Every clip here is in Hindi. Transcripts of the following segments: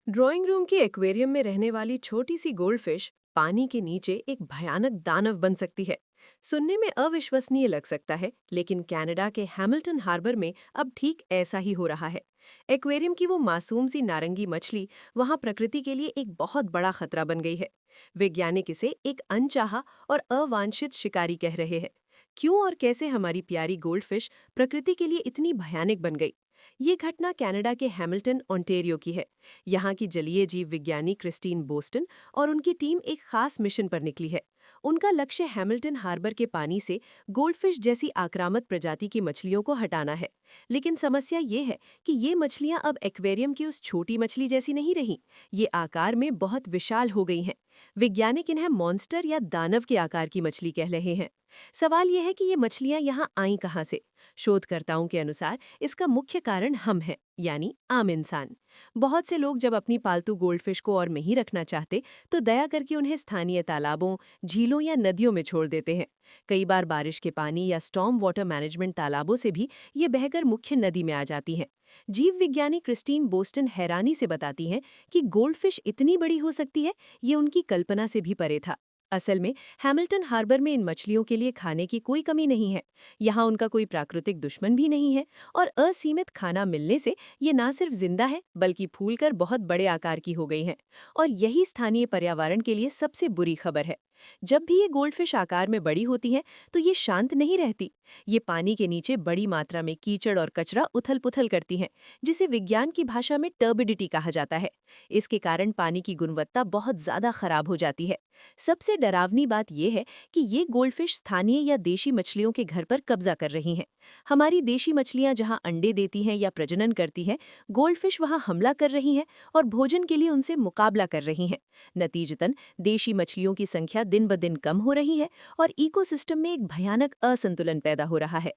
ड्राइंग रूम के एक्वेरियम में रहने वाली छोटी सी गोल्डफिश पानी के नीचे एक भयानक दानव बन सकती है। सुनने में अविश्वसनीय लग सकता है, लेकिन कनाडा के हैमिल्टन हार्बर में अब ठीक ऐसा ही हो रहा है। एक्वेरियम की वो मासूम सी नारंगी मछली वहां प्रकृति के लिए एक बहुत बड़ा खतरा बन गई है। वैज्ञानिक इसे एक अनचाहा और अवांछित शिकारी कह रहे हैं। क्यों और कैसे हमारी प्यारी गोल्डफिश प्रकृति के लिए इतनी भयानक बन गई? ये घटना कनाडा के हैमिल्टन ओंटारियो की है। यहाँ की जलीय जीव विज्ञानी क्रिस्टीन बोस्टन और उनकी टीम एक खास मिशन पर निकली है। उनका लक्ष्य हैमिल्टन हार्बर के पानी से गोल्डफिश जैसी आक्रामक प्रजाति की मछलियों को हटाना है। लेकिन समस्या ये है कि ये मछलियां अब एक्वेरियम की उस छोटी मछली जैसी नहीं रही। ये आकार में बहुत विशाल हो गई हैं। वैज्ञानिक इन्हें मॉन्स्टर या दानव के आकार की मछली कह रहे हैं। सवाल यह है कि ये मछलियां यहाँ आईं कहाँ से? शोधकर्ताओं के अनुसार इसका मुख्य कारण हम हैं, यानी आम इंसान। बहुत से लोग जब अपनी पालतू गोल्डफिश को और नहीं रखना चाहते तो दया करके उन्हें स्थानीय तालाबों, झीलों या नदियों में छोड़ देते हैं। कई बार बारिश के पानी या स्टॉर्म वाटर मैनेजमेंट तालाबों से भी ये बहकर मुख्य नदी में आ जाती हैं। जीव विज्ञानी क्रिस्टीन बोस्टन हैरानी से बताती हैं कि गोल्डफिश इतनी बड़ी हो सकती है, ये उनकी कल्पना से भी परे था। असल में हैमिल्टन हार्बर में इन मछलियों के लिए खाने की कोई कमी नहीं है। यहाँ उनका कोई प्राकृतिक दुश्मन भी नहीं है, और असीमित खाना मिलने से ये ना सिर्फ जिंदा है बल्कि फूलकर बहुत बड़े आकार की हो गई हैं। और यही स्थानीय पर्यावरण के लिए सबसे बुरी खबर है। जब भी ये गोल्डफिश आकार में बड़ी होती हैं तो ये शांत नहीं रहती। ये पानी के नीचे बड़ी मात्रा में कीचड़ और कचरा उथल पुथल करती हैं, जिसे विज्ञान की भाषा में टर्बिडिटी कहा जाता है। इसके कारण पानी की गुणवत्ता बहुत ज्यादा खराब हो जाती है। सबसे डरावनी बात यह है कि ये गोल्डफिश स्थानीय या देशी मछलियों के घर पर कब्जा कर रही हैं। हमारी देशी मछलियां जहां अंडे देती हैं या प्रजनन करती हैं, गोल्डफिश वहां हमला कर रही हैं और भोजन के लिए उनसे मुकाबला कर रही हैं। नतीजतन देशी मछलियों की संख्या दिन ब दिन कम हो रही है और इकोसिस्टम में एक भयानक असंतुलन पैदा हो रहा है।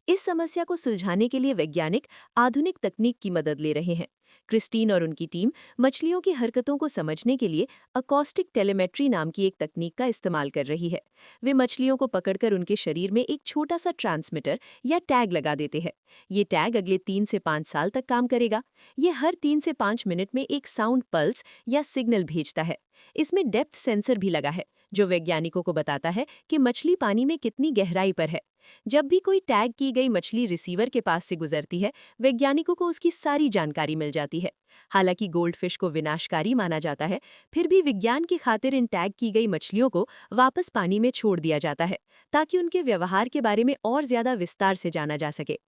इस समस्या को सुलझाने के लिए वैज्ञानिक आधुनिक तकनीक की मदद ले रहे हैं। क्रिस्टीन और उनकी टीम मछलियों की हरकतों को समझने के लिए अकॉस्टिक टेलीमेट्री नाम की एक तकनीक का इस्तेमाल कर रही है। वे मछलियों को पकड़कर उनके शरीर में एक छोटा सा ट्रांसमीटर या टैग लगा देते हैं। ये टैग अगले 3 से 5 साल तक काम करेगा। ये हर 3 से 5 मिनट में एक साउंड पल्स या सिग्नल भेजता है। इसमें डेप्थ सेंसर भी लगा है, जो वैज्ञानिकों को बताता है कि मछली पानी में कितनी गहराई पर है। जब भी कोई टैग की गई मछली रिसीवर के पास से गुजरती है, वैज्ञानिकों को उसकी सारी जानकारी मिल जाती है। हालांकि गोल्डफिश को विनाशकारी माना जाता है, फिर भी विज्ञान की खातिर इन टैग की गई मछलियों को वापस पानी में छोड़ दिया जाता है, ताकि उनके व्यवहार के बारे में और ज्यादा विस्तार से जाना जा सके।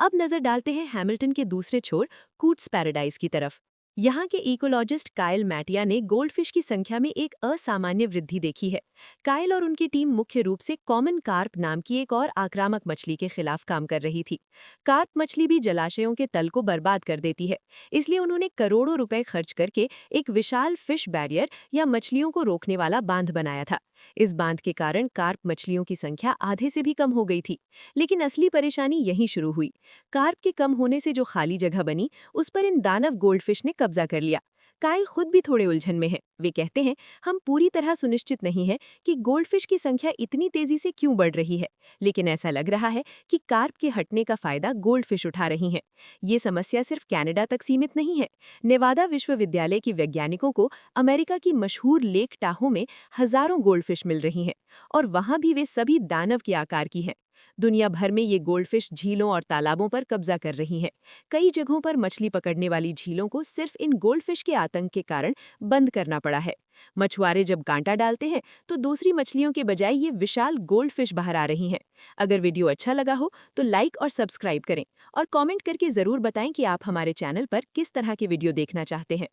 अब नजर डालते हैं हैमिल्टन के दूसरे छोर, कूट्स पैराडाइज की तरफ। यहाँ के इकोलॉजिस्ट काइल मैटिया ने गोल्डफिश की संख्या में एक असामान्य वृद्धि देखी है। काइल और उनकी टीम मुख्य रूप से कॉमन कार्प नाम की एक और आक्रामक मछली के खिलाफ काम कर रही थी। कार्प मछली भी जलाशयों के तल को बर्बाद कर देती है, इसलिए उन्होंने करोड़ों रुपए खर्च करके एक विशाल फिश बैरियर या मछलियों को रोकने वाला बांध बनाया था। इस बांध के कारण कार्प मछलियों की संख्या आधे से भी कम हो गई थी। लेकिन असली परेशानी यहीं शुरू हुई। कार्प के कम होने से जो खाली जगह बनी, उस पर इन दानव गोल्डफिश ने कब्जा कर लिया। काइल खुद भी थोड़े उलझन में हैं। वे कहते हैं, हम पूरी तरह सुनिश्चित नहीं है कि गोल्डफिश की संख्या इतनी तेजी से क्यों बढ़ रही है, लेकिन ऐसा लग रहा है कि कार्प के हटने का फायदा गोल्डफिश उठा रही हैं। ये समस्या सिर्फ कनाडा तक सीमित नहीं है। नेवादा विश्वविद्यालय की वैज्ञानिकों को अमेरिका की मशहूर लेक टाहो में हजारों गोल्डफिश मिल रही हैं, और वहां भी वे सभी दानव के आकार की हैं। दुनिया भर में ये गोल्डफिश झीलों और तालाबों पर कब्जा कर रही हैं। कई जगहों पर मछली पकड़ने वाली झीलों को सिर्फ इन गोल्डफिश के आतंक के कारण बंद करना पड़ा है। मछुआरे जब कांटा डालते हैं तो दूसरी मछलियों के बजाय ये विशाल गोल्डफिश बाहर आ रही हैं। अगर वीडियो अच्छा लगा हो तो लाइक और सब्सक्राइब करें, और कमेंट करके जरूर बताएं कि आप हमारे चैनल पर किस तरह के वीडियो देखना चाहते हैं।